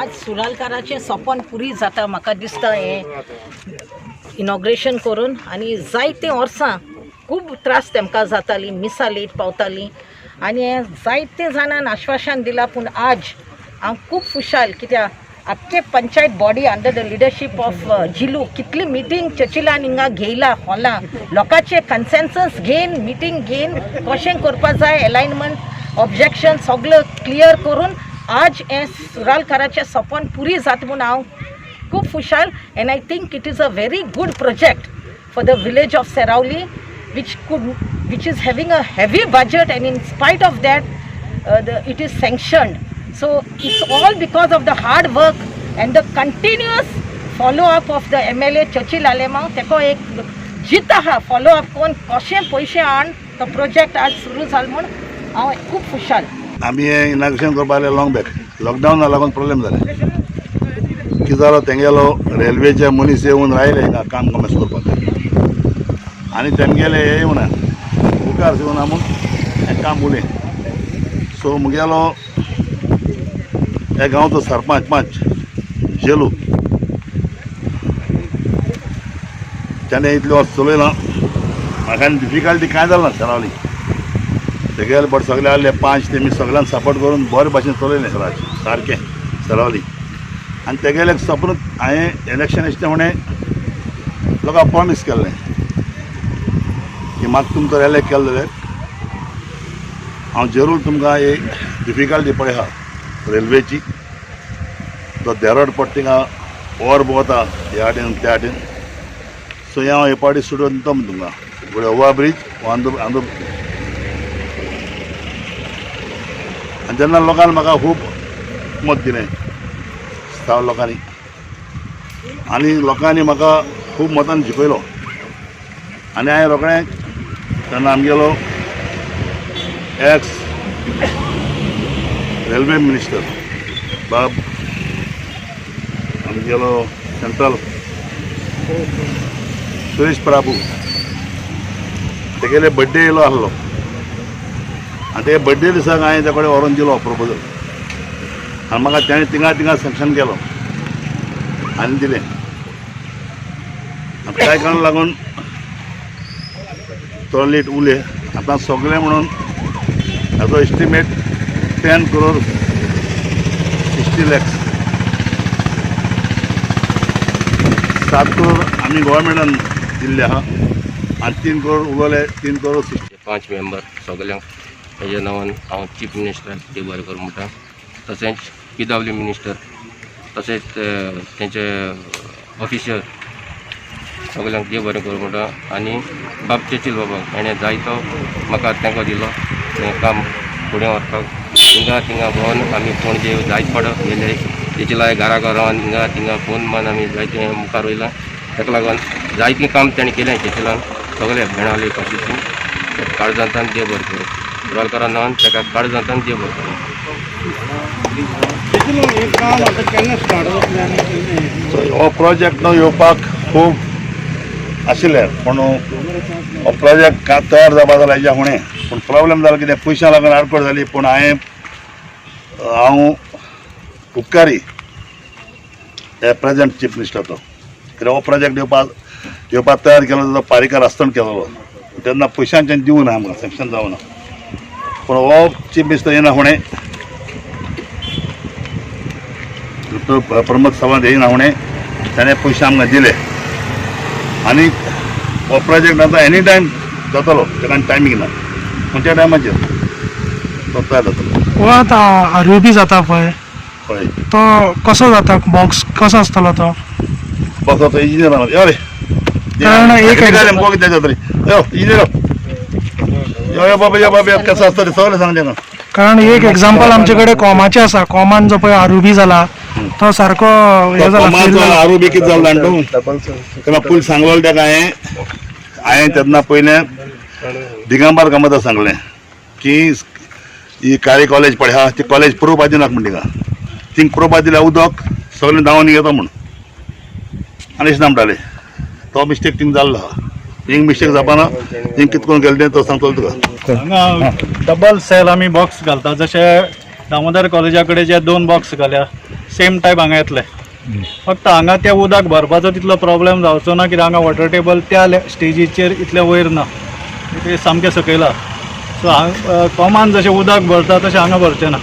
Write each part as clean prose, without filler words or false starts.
आज सुरालकाराचे सपन पुरी जाता म्हाका दिसता हे इनॉग्रेशन करून आनी जायते वर्सां खूब त्रास तेमकां जाताली मिसां लेट पावताली आनी हे जायते जाणांन आश्वासन दिलां पूण आज हांव खूब खुशाल कित्याक आख्खे panchayat body under the leadership of जिलू कितली मिटींग चर्चिलान हिंगा घेयला हॉलां लोकांचे कन्सेन्सस घेवन मिटींग घेवन कशें करपा जाय अलायनमेंट ऑब्जेक्शन सगळं क्लियर करून आज हे सुरालकाराचें सपन पुरी जाता म्हूण हांव खूब खुशाल and I think it is a very good project for the village of Seravali which is having a heavy budget and in spite of that it is sanctioned. So it's all because of the hard work and the continuous follow up of the MLA Churchill Alema. तेको एक जित आहा follow up कोण कशें पयशे आण तो project आज सुरू जाल म्हूण हांव खूब खुशाल. आमी हे इनॉग्रेशन करपा लागले लॉंग बॅक लॉकडावना लागून प्रॉब्लेम जाले कितें जालो तेंगेलो रेल्वेचे मनीस येवन रावले हिंगा काम कमेस करपाक आनी तेमगेले हे येवना मुखार येवना म्हूण हें काम उलें सो मुगेलो हे गांवचो सरपंच जेलू त्याने इतले वर्स चलयलां म्हाका डिफिकल्टी कांय जालें ना सेरावली तेगेले बट सगळे आहले 5 तेमी सगळ्यांक सपोर्ट करून बरे भाशेन चलयलें राज सारकें सेरावली आनी तेगेले सपन हांवें इलेक्शन येता फुडें लोकांक प्रॉमीस केल्लें की म्हाका तुमचो इलेक्ट केलें जाल्यार हांव जरूर तुमकां एक डिफिकल्टी पळय आहा रेल्वेची तो देरोड पडटा थिंगा ओवर भोंवता ह्या वाटेन त्या वाटेन सो हांव हे पावटी सुटोवन दिता तुमकां फुडें ओवर ब्रीज आनी जेन्ना लोकांनी म्हाका खूब मत दिलें साव लोकांनी आनी लोकांनी म्हाका खूब मतान जिखयलो आनी हांवें रोखडें तेन्ना आमगेलो एक्स रेल्वे मिनिस्टर बाब आमगेलो सेंट्रल सुरेश प्रभू तेगेले बड्डे येयलो आहलो आनी ते बड्डे दिसाक हांवें ते कडेन व्हरोन दिलो प्रपोजल आनी म्हाका तेणें थिंगा सँक्शन केलो आनी दिलें आतां कांय कारणाक लागून तो लेट उले आतां सगळें म्हणून हाजो एस्टिमेट 10 crore 60 lakhs 7 crore आमी गोवोरमेंटान दिल्ले आहा आनी 3 crore उरले 3 crore 60. 5 मेंबर सगळ्यांक हेजे नांवान हांव चीफ मिनिस्टर ते बरें करूं म्हणटा तशेंच PW मिनिस्टर तशेंच तेंचे ऑफिशियल सगळ्यांक देव बरें करूं म्हणटा आनी बाब चर्चिल बाबाक हेणें जायतो म्हाका तेंको दिलो तें काम फुडें व्हरपाक थिंगा भोंवन आमी पणजे जायत फावट गेले तेचे लाय घरा रावन थिंगा फोन मान आमी जायते मुखार वयलां ताका लागून जायतें काम तेणें केलें चर्चिलान सगळे भेणावले कॉन्स्टिट्यूशन काळजांतान देव बरें करूं सुरालकारा नांवान ताका काळजांतान देव बरें करूं. हो प्रोजेक्ट न्हू येवपाक खूब आशिल्लें पूण हो प्रोजेक्ट तयार जावपा जालो हेज्या फुडें पूण प्रॉब्लेम जालो कितें पयशां लागून आडकोड जाली पूण हांव उपकारी हे प्रेजेंट चीफ मिनिस्टरचो कित्याक हो प्रोजेक्ट येवपाक तयार केलो तो पारीकार आसतना केलो तेन्ना पयशांचें दिवं ना आमकां सँक्शन जावना पूण हो चीफ मिनिस्टर येना फुडें प्रमोद सावंत येना फुडें ताणें पयशे आमकां दिले आनी हो प्रोजेक्ट आतां एनी टायम जातलो ताका टायमींग ना खंयच्या टायमाचेर तो तयार जातलो. हो आतां आरओबी जाता पळय हय तो कसो जाता बॉक्स कसो आसतलो तो बसो तो इंजिनियर रे कारण एक कितें जाता रे यो इंजिनियर यो बाबा कसो आसता ते सगळें सांग तेका कारण एक एग्जांपल आमचे कडेन कॉमाचे आसा कॉमान जो पळय आरओबी जाला तो सारको हे जाला आरोबी कितें जालो जाणा तूं तेन्ना पयलीं सांगलो तेका हांवें तेन्ना पयलें दिगंबर कामत सांगलें की ही काळी कॉलेज पळय आहा ती कॉलेज पुरोवपा दिनाका म्हण तिका थिंग पुरोवपा दिल्यार उदक सगळें धांवन येता म्हूण आनी अशें म्हणटाले तो मिस्टेक थिंग जाल्लो आहा हिंग मिस्टेक जावपाना हिंग कितें करून गेलें तें तो सांगतलो तुका हांगा डबल सेल आमी बॉक्स घालता जशें दामोदर कॉलेजा कडेन जे 2 बॉक्स घाल्या सेम टायप हांगा येतले फक्त हांगा त्या उदक भरपाचो तितलो प्रॉब्लेम जावचो ना कित्याक हांगा वॉटर टेबल त्या स्टेजीचेर इतले वयर ना ते सामकें सकयला सो कॉमान जशें उदक भरता तशें हांगा भरचें ना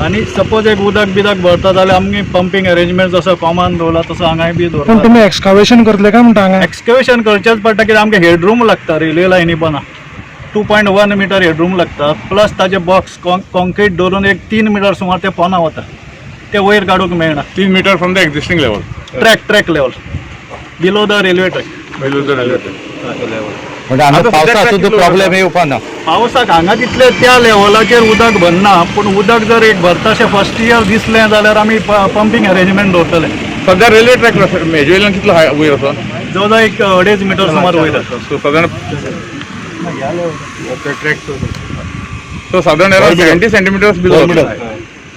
आनी सपोज एक उदक बिदक भरता जाल्यार आमगे पंपींग अरेंजमेंट जसो कॉमान दवरला तसो हांगाय बी पण दवरला तुम्ही एक्सकावेशन करतले काय म्हणटा हांगा एक्सकवेशन करचेच पडटा कित्याक आमगे हेडरूम लागता रेल्वे लायनी पोना 2.1 मिटर हेडरूम लागता प्लस ताजे बॉक्स कॉन्क्रीट दवरून एक 3 मिटर सुमार ते पोना वता ते वयर काडूंक मेळना 3 metre from the existing level track level below the railway track म्हणजे पावसाचो प्रॉब्लेम येवपा ना पावसाक हांगा तितले त्या लेवलाचेर उदक भरना पूण उदक जर एक भरताशें फर्स्ट इयर दिसलें जाल्यार आमी पंपींग अरेंजमेंट दवरतले सद्या रेल्वे ट्रॅक मेजवेल्यान कितलो वयर आसा जवळ जवळ एक 2.5 मिटर सुमार वयर आसा सो साधारण सो साधारण 70 सेंटीमीटर्स बिलो